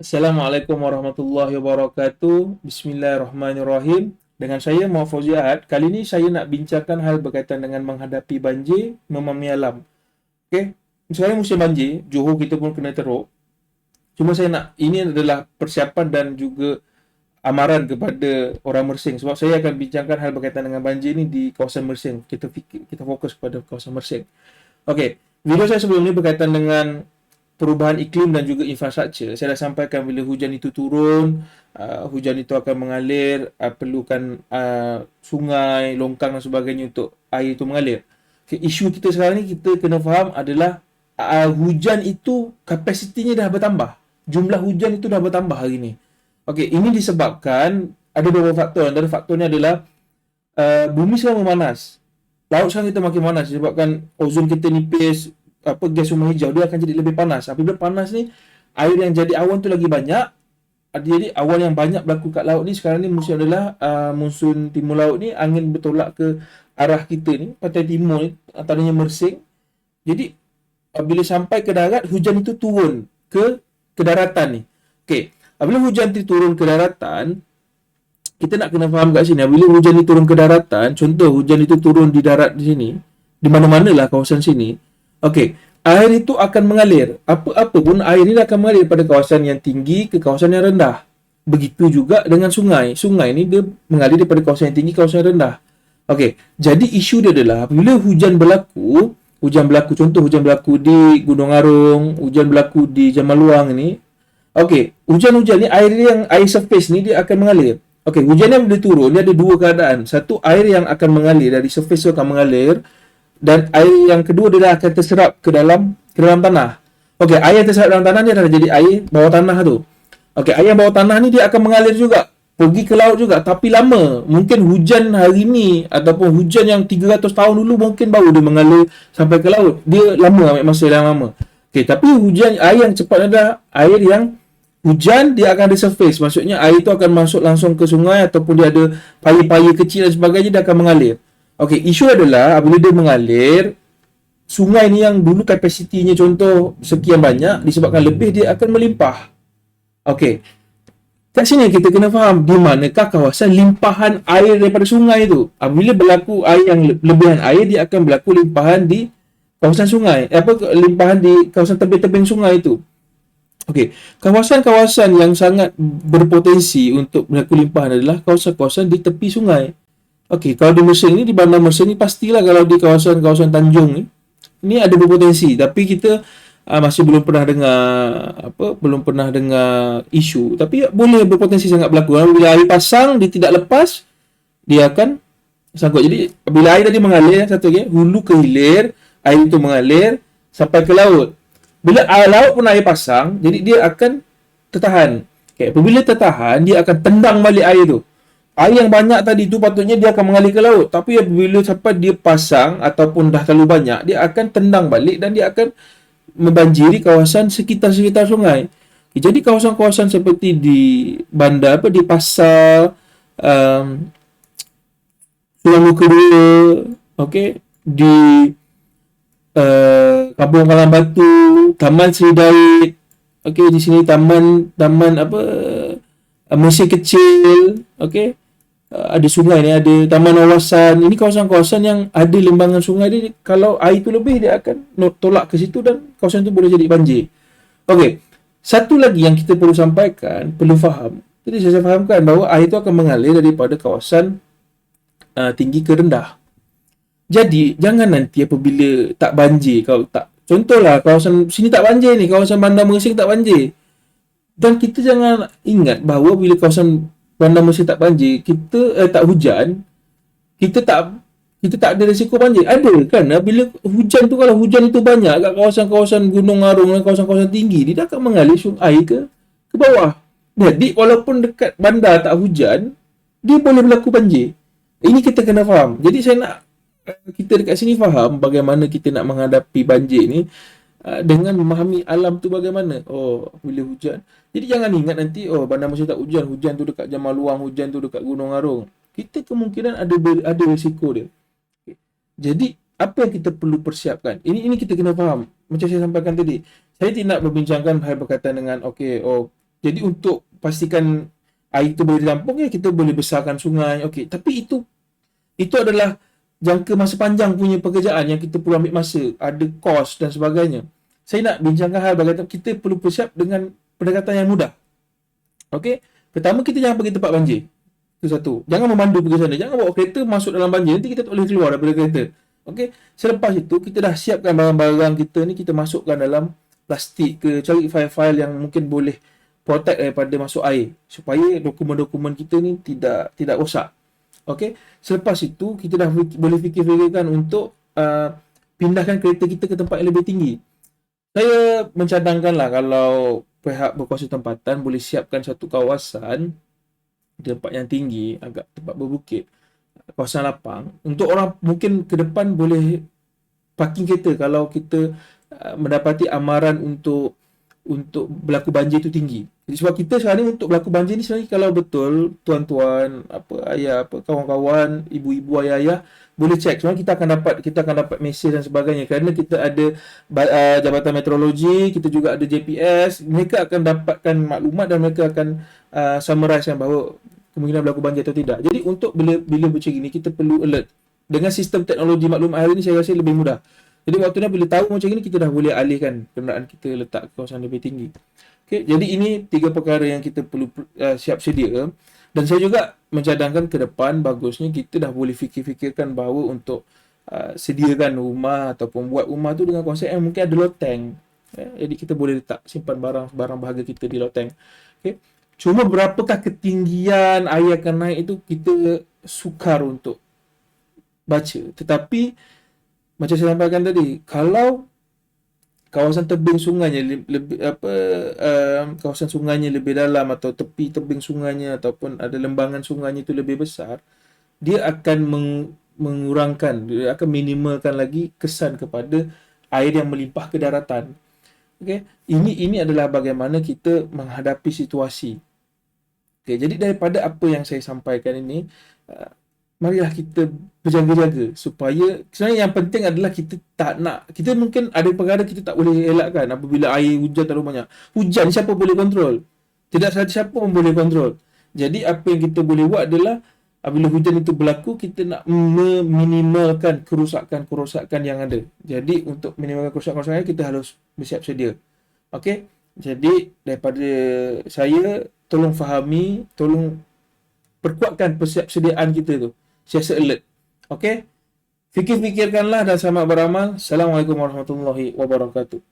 Assalamualaikum warahmatullahi wabarakatuh. Bismillahirrahmanirrahim. Dengan saya Muhammad Fauzi Ahad. Kali ini saya nak bincangkan hal berkaitan dengan menghadapi banjir memahami alam. Okey. Sekarang musim banjir, Johor kita pun kena teruk. Cuma saya nak ini adalah persiapan dan juga amaran kepada orang Mersing sebab saya akan bincangkan hal berkaitan dengan banjir ni di kawasan Mersing. Kita fokus kepada kawasan Mersing. Okey. Video saya sebelum ni berkaitan dengan perubahan iklim dan juga infrastruktur. Saya dah sampaikan bila hujan itu turun, hujan itu akan mengalir, perlukan sungai, longkang dan sebagainya untuk air itu mengalir. Okay, isu kita sekarang ni kita kena faham adalah hujan itu kapasitinya dah bertambah. Jumlah hujan itu dah bertambah hari ni. Okey, ini disebabkan ada beberapa faktor. Antara faktornya adalah bumi sekarang memanas. Laut sekarang kita makin panas disebabkan ozon kita nipis, gas rumah hijau dia akan jadi lebih panas. Apabila panas ni, air yang jadi awan tu lagi banyak. Jadi awan yang banyak berlaku kat laut ni sekarang ni musim adalah monsun timur laut ni, angin bertolak ke arah kita ni, pantai timur ni, antaranya Mersing. Jadi bila sampai ke darat, hujan itu turun ke daratan ni. Okey, apabila hujan itu turun ke daratan, kita nak kena faham kat sini. Bila hujan itu turun ke daratan, contoh hujan itu turun di darat di sini, di mana-manalah kawasan sini. Okey, air itu akan mengalir. Apa-apa pun air ini akan mengalir pada kawasan yang tinggi ke kawasan yang rendah. Begitu juga dengan sungai. Sungai ni dia mengalir daripada kawasan yang tinggi ke kawasan yang rendah. Okey, jadi isu dia adalah apabila hujan berlaku, contoh hujan berlaku di Gunung Arung, hujan berlaku di Jamaluang ni. Okey, hujan-hujan ni air surface ni dia akan mengalir. Okey, hujan yang bila turun dia ada dua keadaan. Satu, air yang akan mengalir dari surface tu akan mengalir, dan air yang kedua dia akan terserap ke dalam tanah. Okey, air yang terserap dalam tanah ni adalah jadi air bawah tanah tu. Okey, air yang bawah tanah ni dia akan mengalir juga, pergi ke laut juga, tapi lama. Mungkin hujan hari ni ataupun hujan yang 300 tahun dulu mungkin baru dia mengalir sampai ke laut. Dia lama, ambil masa yang lama. Okey, tapi hujan air yang cepat adalah air yang hujan dia akan ada surface. Maksudnya air itu akan masuk langsung ke sungai ataupun dia ada paya-paya kecil dan sebagainya, dia akan mengalir. Okey, isu adalah apabila dia mengalir, sungai ni yang dulu kapasitinya contoh sekian banyak, disebabkan lebih dia akan melimpah. Okey, kat sini kita kena faham di manakah kawasan limpahan air daripada sungai tu. Apabila berlaku air yang lebihan air, dia akan berlaku limpahan di kawasan sungai. Limpahan di kawasan tebing-tebing sungai itu. Okey, kawasan-kawasan yang sangat berpotensi untuk berlaku limpahan adalah kawasan-kawasan di tepi sungai. Okey, kalau di Mersing ni, di bandar Mersing ni, pastilah kalau di kawasan-kawasan Tanjung ni ada berpotensi. Tapi kita masih belum pernah dengar isu. Tapi boleh berpotensi sangat berlaku. Bila air pasang, dia tidak lepas, dia akan sangkut. Jadi, bila air tadi mengalir, hulu ke hilir, air itu mengalir sampai ke laut. Bila laut pun air pasang, jadi dia akan tertahan. Okay, apabila tertahan, dia akan tendang balik air tu. Air yang banyak tadi tu patutnya dia akan mengalir ke laut. Tapi apabila sampai dia pasang ataupun dah terlalu banyak, dia akan tendang balik dan dia akan membanjiri kawasan sekitar-sekitar sungai. Okay, jadi kawasan-kawasan seperti di bandar, di pasar, Sungai Muka 2, okay, di Kampung Kalang Batu, Taman Seri Daid. Okey, di sini taman Mersing Kecil, okey. Ada sungai ni, ada taman kawasan. Ini kawasan-kawasan yang ada lembangan sungai dia, kalau air tu lebih dia akan tolak ke situ dan kawasan tu boleh jadi banjir. Okey. Satu lagi yang kita perlu sampaikan, perlu faham. Jadi saya fahamkan bahawa air tu akan mengalir daripada kawasan tinggi ke rendah. Jadi, jangan nanti apabila tak banjir, kalau tak, contohlah kawasan sini tak banjir ni, kawasan Bandar Mersing tak banjir. Dan kita jangan ingat bahawa bila kawasan Bandar Mersing tak banjir, kita tak hujan, kita tak ada risiko banjir. Ada kan? Bila hujan tu, kalau hujan itu banyak kat kawasan-kawasan Gunung Arung dan kawasan-kawasan tinggi, dia akan mengalir air ke bawah. Jadi, walaupun dekat bandar tak hujan, dia boleh berlaku banjir. Ini kita kena faham. Jadi, saya nak kita dekat sini faham bagaimana kita nak menghadapi banjir ni dengan memahami alam tu bagaimana. Oh, bila hujan. Jadi jangan ingat nanti, oh, bandar Mersing tak hujan, hujan tu dekat Jamaluang, hujan tu dekat Gunung Arung. Kita kemungkinan ada risiko dia. Okay. Jadi, apa yang kita perlu persiapkan? Ini kita kena faham. Macam saya sampaikan tadi, saya tidak berbincangkan hal berkaitan dengan, Jadi untuk pastikan air itu boleh ditampung, ya kita boleh besarkan sungai. Okey, tapi itu adalah jangka masa panjang punya pekerjaan yang kita perlu ambil masa, ada kos dan sebagainya. Saya nak bincangkan hal berkaitan kita perlu bersiap dengan pendekatan yang mudah. Okey, pertama kita jangan pergi tempat banjir. Itu satu. Jangan memandu pergi sana. Jangan bawa kereta masuk dalam banjir. Nanti kita tak boleh keluar daripada kereta. Okey. Selepas itu, kita dah siapkan barang-barang kita ni, kita masukkan dalam plastik ke, cari fail-fail yang mungkin boleh protect daripada masuk air. Supaya dokumen-dokumen kita ni tidak rosak. Okey. Selepas itu, kita dah boleh fikir-fikirkan untuk pindahkan kereta kita ke tempat yang lebih tinggi. Saya mencadangkanlah kalau pihak berkuasa tempatan boleh siapkan satu kawasan di tempat yang tinggi, agak tempat berbukit, kawasan lapang, untuk orang mungkin ke depan boleh parking kereta kalau kita mendapati amaran untuk berlaku banjir itu tinggi. Jadi sebab kita sekarang ni untuk berlaku banjir ni sebenarnya, kalau betul tuan-tuan, apa ayah, apa kawan-kawan, ibu-ibu, ayah-ayah boleh cek. Sebenarnya kita akan dapat mesej dan sebagainya, kerana kita ada Jabatan Meteorologi, kita juga ada JPS. Mereka akan dapatkan maklumat dan mereka akan summarizekan bahawa kemungkinan berlaku banjir atau tidak. Jadi untuk bila macam ini, kita perlu alert. Dengan sistem teknologi maklumat hari ini, saya rasa lebih mudah. Jadi waktu ni bila tahu macam ini, kita dah boleh alihkan kenderaan kita letak ke kawasan lebih tinggi. Okay, jadi ini 3 perkara yang kita perlu siap sedia. Dan saya juga mencadangkan ke depan, bagusnya kita dah boleh fikir-fikirkan bahawa untuk sediakan rumah ataupun buat rumah tu dengan konsep yang mungkin ada loteng. Jadi kita boleh letak simpan barang berharga kita di loteng. Okay. Cuma berapakah ketinggian air akan naik itu kita sukar untuk baca. Tetapi macam saya sampaikan tadi, kalau kawasan tebing sungainya kawasan sungainya lebih dalam, atau tepi tebing sungainya ataupun ada lembangan sungainya itu lebih besar, dia akan mengurangkan, dia akan minimalkan lagi kesan kepada air yang melimpah ke daratan. Okey, ini adalah bagaimana kita menghadapi situasi. Okey, jadi daripada apa yang saya sampaikan ini, marilah kita berjaga-jaga supaya, sebenarnya yang penting adalah kita tak nak, kita mungkin ada perkara kita tak boleh elakkan apabila air hujan terlalu banyak. Hujan siapa boleh kontrol? Tidak siapa pun boleh kontrol. Jadi apa yang kita boleh buat adalah apabila hujan itu berlaku, kita nak meminimalkan kerosakan-kerosakan yang ada. Jadi untuk minimalkan kerosakan-kerosakan, kita harus bersiap sedia. Okey? Jadi daripada saya, tolong fahami, tolong perkuatkan persiapsediaan kita tu. Siasat alert. Okey? Fikir-fikirkanlah dan selamat beramal. Assalamualaikum warahmatullahi wabarakatuh.